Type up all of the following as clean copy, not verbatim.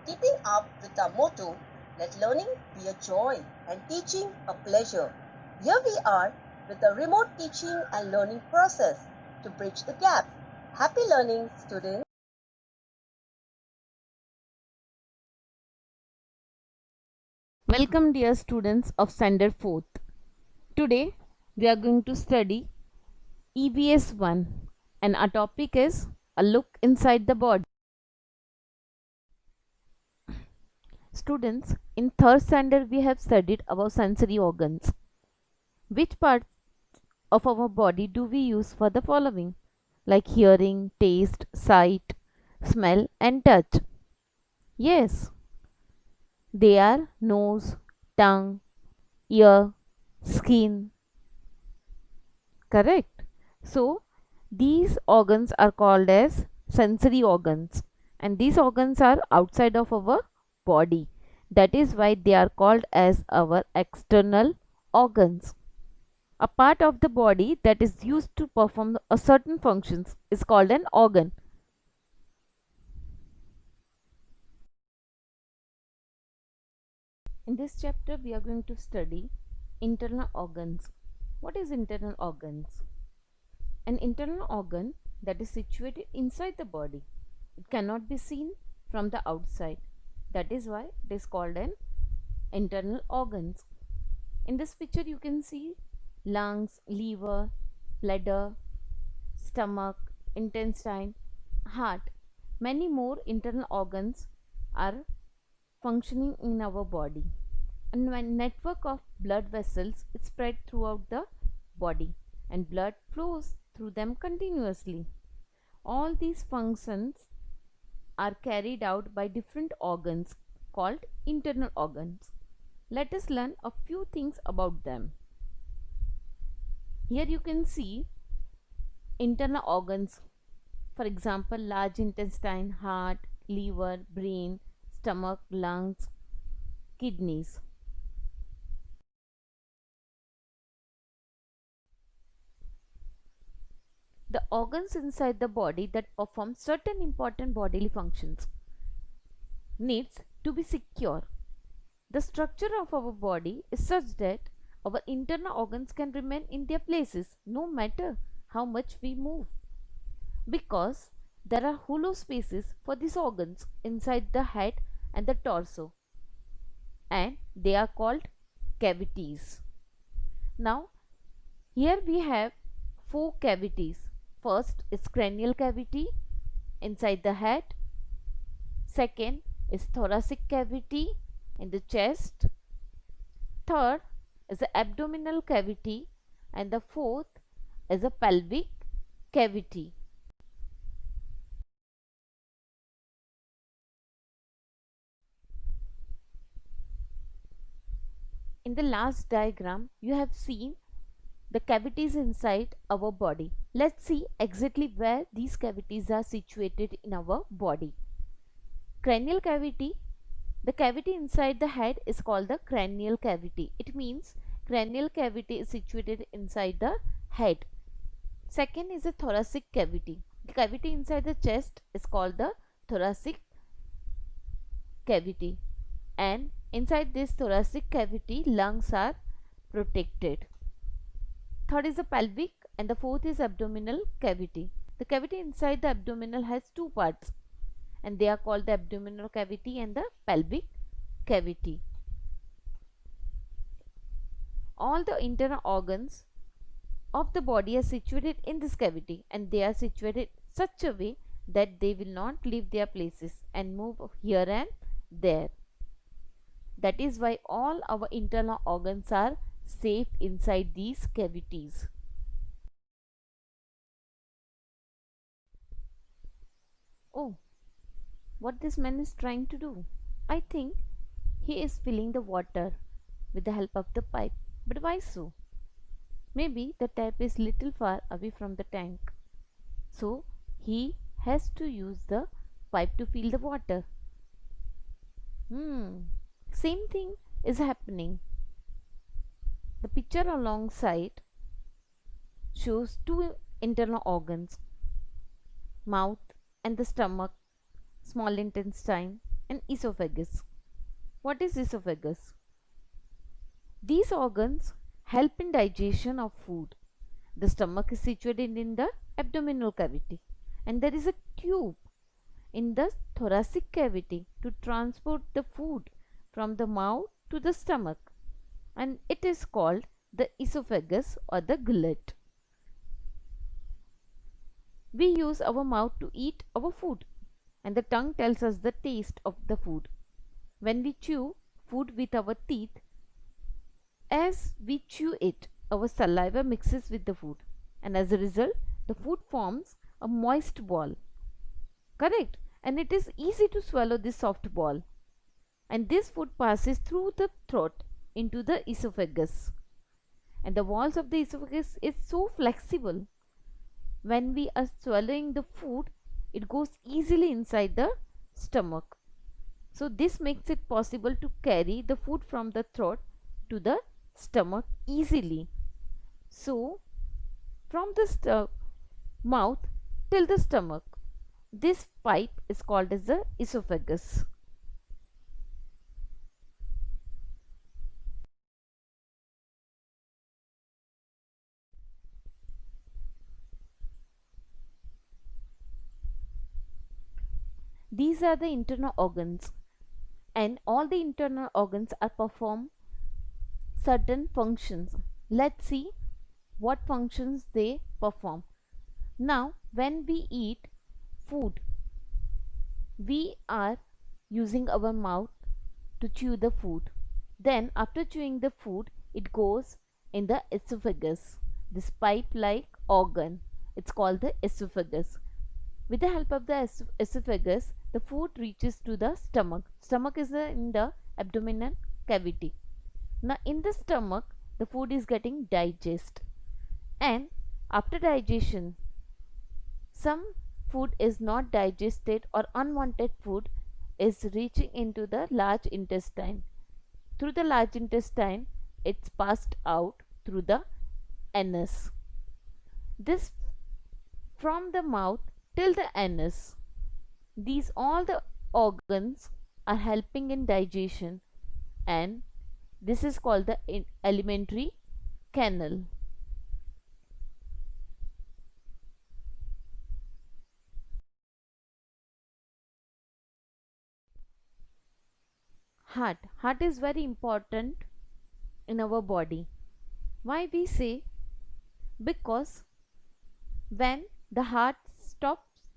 Keeping up with our motto, let learning be a joy and teaching a pleasure. Here we are with a remote teaching and learning process to bridge the gap. Happy learning, students. Welcome dear students of Standard 4th. Today we are going to study EVS I and our topic is a look inside the body. Students, in 3rd standard we have studied about sensory organs. Which parts of our body do we use for the following? Like hearing, taste, sight, smell and touch. Yes, they are nose, tongue, ear, skin. Correct. So these organs are called as sensory organs, and these organs are outside of our body. That is why they are called as our external organs. A part of the body that is used to perform a certain functions is called an organ. In this chapter we are going to study internal organs. What is internal organs? An internal organ that is situated inside the body. It cannot be seen from the outside. That is why it is called an internal organs. In this picture you can see lungs, liver, bladder, stomach, intestine, heart. Many more internal organs are functioning in our body. And when network of blood vessels is spread throughout the body and blood flows through them continuously. All these functions are carried out by different organs called internal organs. Let us learn a few things about them. Here you can see internal organs. For example, large intestine, heart, liver, brain, stomach, lungs, kidneys. The organs inside the body that perform certain important bodily functions needs to be secure. The structure of our body is such that our internal organs can remain in their places no matter how much we move, because there are hollow spaces for these organs inside the head and the torso, and they are called cavities. Now here we have 4 cavities. First is cranial cavity inside the head. Second is thoracic cavity in the chest. Third is the abdominal cavity, and the fourth is a pelvic cavity. In the last diagram you have seen the cavities inside our body. Let's see exactly where these cavities are situated in our body. Cranial cavity. The cavity inside the head is called the cranial cavity. It means cranial cavity is situated inside the head. Second is the thoracic cavity. The cavity inside the chest is called the thoracic cavity, and inside this thoracic cavity lungs are protected. Third is the pelvic, and the fourth is abdominal cavity. The cavity inside the abdominal has 2 parts, and they are called the abdominal cavity and the pelvic cavity. All the internal organs of the body are situated in this cavity, and they are situated such a way that they will not leave their places and move here and there. That is why all our internal organs are safe inside these cavities. Oh, what this man is trying to do? I think he is filling the water with the help of the pipe. But why so? Maybe the tap is little far away from the tank, so he has to use the pipe to fill the water. Same thing is happening. The picture alongside shows 2 internal organs, mouth and the stomach, small intestine, and esophagus. What is esophagus? These organs help in digestion of food. The stomach is situated in the abdominal cavity, and there is a tube in the thoracic cavity to transport the food from the mouth to the stomach, and it is called the esophagus or the gullet. We use our mouth to eat our food, and the tongue tells us the taste of the food. When we chew food with our teeth, as we chew it, our saliva mixes with the food, and as a result, the food forms a moist ball. Correct? And it is easy to swallow this soft ball. And this food passes through the throat into the esophagus. And the walls of the esophagus is so flexible. When we are swallowing the food, it goes easily inside the stomach. So this makes it possible to carry the food from the throat to the stomach easily. So from the mouth till the stomach, this pipe is called as the esophagus. These are the internal organs, and all the internal organs are perform certain functions. Let's see what functions they perform. Now when we eat food, we are using our mouth to chew the food. Then after chewing the food, it goes in the esophagus, this pipe like organ. It's called the esophagus. With the help of the esophagus, the food reaches to the stomach. Stomach is in the abdominal cavity. Now in the stomach, the food is getting digested, and after digestion, some food is not digested or unwanted food is reaching into the large intestine. Through the large intestine, it's passed out through the anus. This from the mouth till the anus. These all the organs are helping in digestion, and this is called the alimentary canal. Heart is very important in our body. Why we say? Because when the heart stops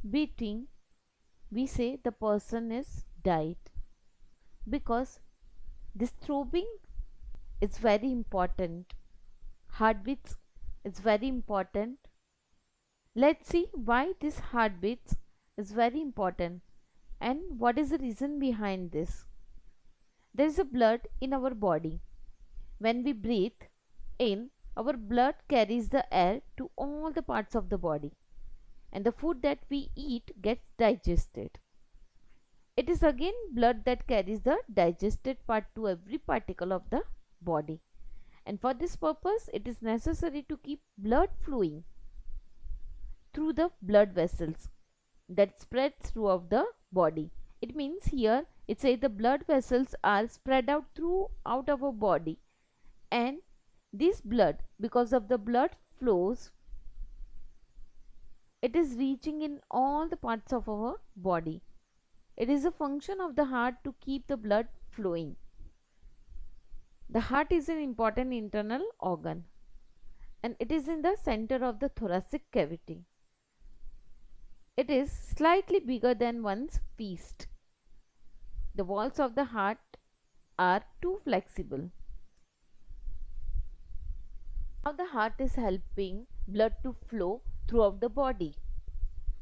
beating, we say the person is died, because this throbbing is very important. Heartbeats is very important. Let's see why this heartbeats is very important and what is the reason behind this. There is a blood in our body. When we breathe in, our blood carries the air to all the parts of the body, and the food that we eat gets digested. It is again blood that carries the digested part to every particle of the body, and for this purpose it is necessary to keep blood flowing through the blood vessels that spreads throughout the body. It means here it says the blood vessels are spread out throughout our body, and this blood, because of the blood flows, it is reaching in all the parts of our body. It is a function of the heart to keep the blood flowing. The heart is an important internal organ, and it is in the center of the thoracic cavity. It is slightly bigger than one's fist. The walls of the heart are too flexible. Now the heart is helping blood to flow throughout the body.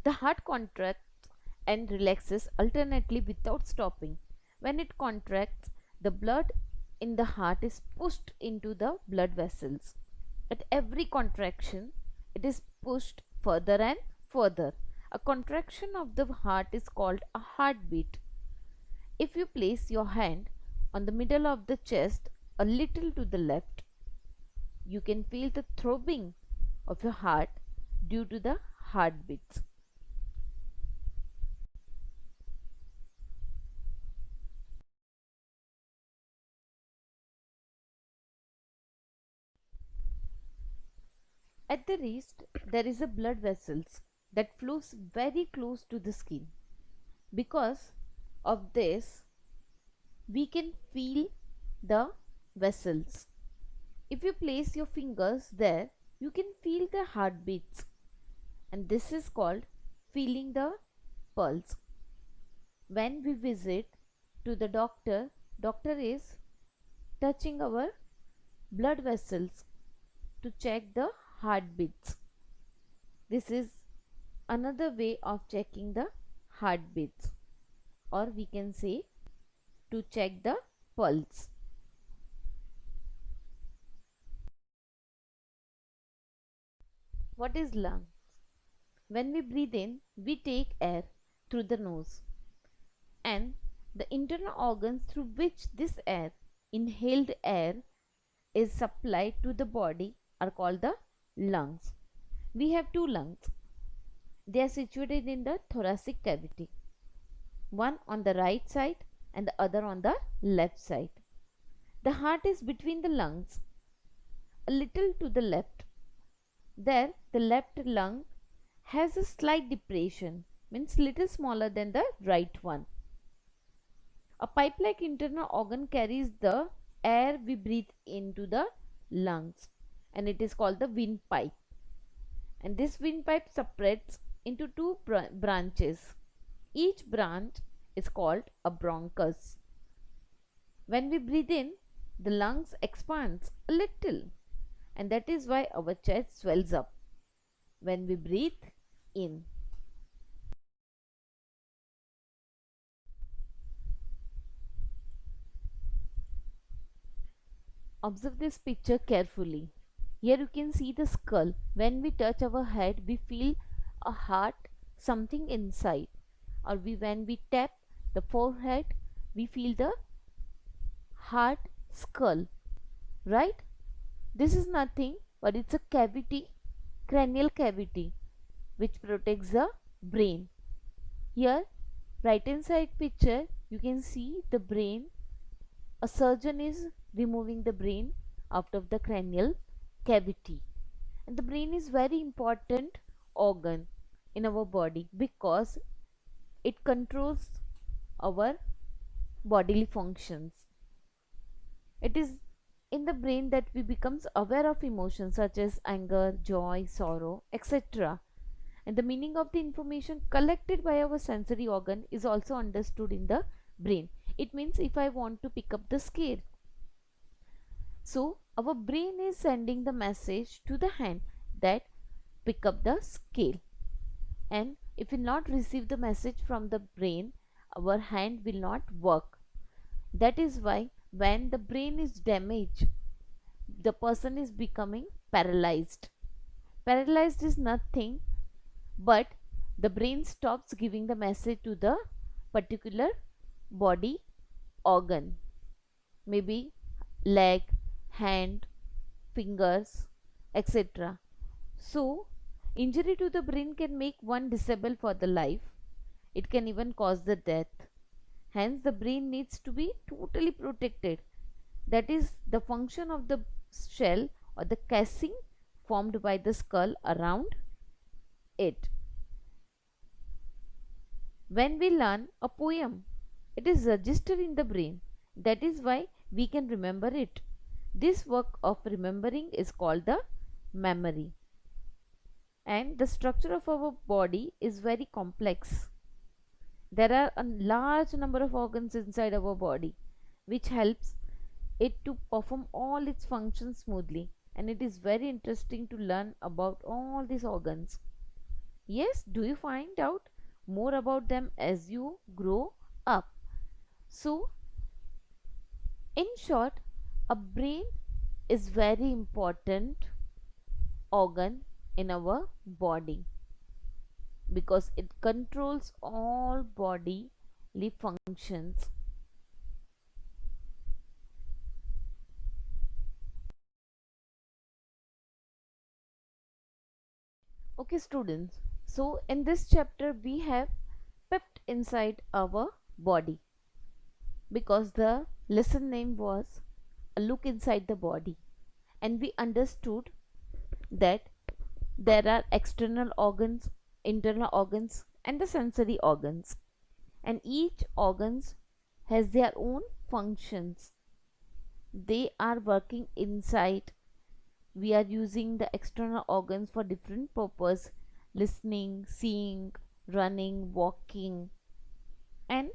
The heart contracts and relaxes alternately without stopping. When it contracts, the blood in the heart is pushed into the blood vessels. At every contraction, it is pushed further and further. A contraction of the heart is called a heartbeat. If you place your hand on the middle of the chest a little to the left, you can feel the throbbing of your heart due to the heartbeats. At the wrist, there is a blood vessels that flows very close to the skin. Because of this, we can feel the vessels. If you place your fingers there, you can feel the heartbeats, and this is called feeling the pulse. When we visit to the doctor, doctor is touching our blood vessels to check the heartbeats. This is another way of checking the heartbeats, or we can say to check the pulse. What is lungs? When we breathe in, we take air through the nose, and the internal organs through which this air, inhaled air, is supplied to the body are called the lungs. We have two lungs. They are situated in the thoracic cavity, one on the right side and the other on the left side. The heart is between the lungs, a little to the left. There, the left lung has a slight depression, means little smaller than the right one. A pipe-like internal organ carries the air we breathe into the lungs, and it is called the windpipe. And this windpipe separates into two branches. Each branch is called a bronchus. When we breathe in, the lungs expands a little, and that is why our chest swells up when we breathe in. Observe this picture carefully. Here you can see the skull. When we touch our head, we feel a heart, something inside. Or when we tap the forehead, we feel the heart skull. Right? This is nothing but it's a cavity, cranial cavity, which protects the brain. Here, right hand side picture, you can see the brain. A surgeon is removing the brain out of the cranial cavity, and the brain is very important organ in our body because it controls our bodily functions. It is in the brain that we becomes aware of emotions such as anger, joy, sorrow, etc., and the meaning of the information collected by our sensory organ is also understood in the brain. It means if I want to pick up the scale, so our brain is sending the message to the hand that pick up the scale, and if we not receive the message from the brain, our hand will not work. That is why when the brain is damaged, the person is becoming paralyzed. Paralyzed is nothing but the brain stops giving the message to the particular body organ, maybe leg, hand, fingers, etc. So injury to the brain can make one disabled for the life. It can even cause the death. Hence the brain needs to be totally protected. That is the function of the shell or the casing formed by the skull around it. When we learn a poem, it is registered in the brain. That is why we can remember it. This work of remembering is called the memory. And the structure of our body is very complex. There are a large number of organs inside our body which helps it to perform all its functions smoothly, and it is very interesting to learn about all these organs. Yes, do you find out more about them as you grow up? So in short, a brain is very important organ in our body because it controls all bodily functions. Okay students, so in this chapter we have peeped inside our body because the lesson name was a look inside the body, and we understood that There are external organs, internal organs, and the sensory organs. And each organs has their own functions. They are working inside. We are using the external organs for different purpose: listening, seeing, running, walking. And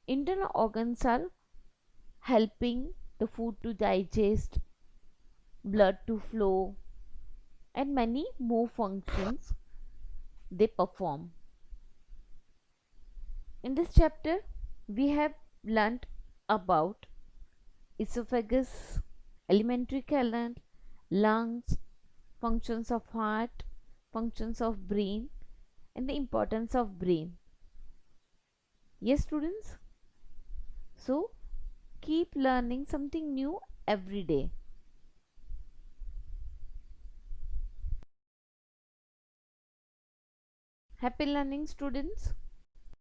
internal organs are helping the food to digest, blood to flow, and many more functions they perform. In this chapter, we have learnt about esophagus, alimentary canal, lungs, functions of heart, functions of brain, and the importance of brain. Yes, students? So, keep learning something new every day. Happy learning, students.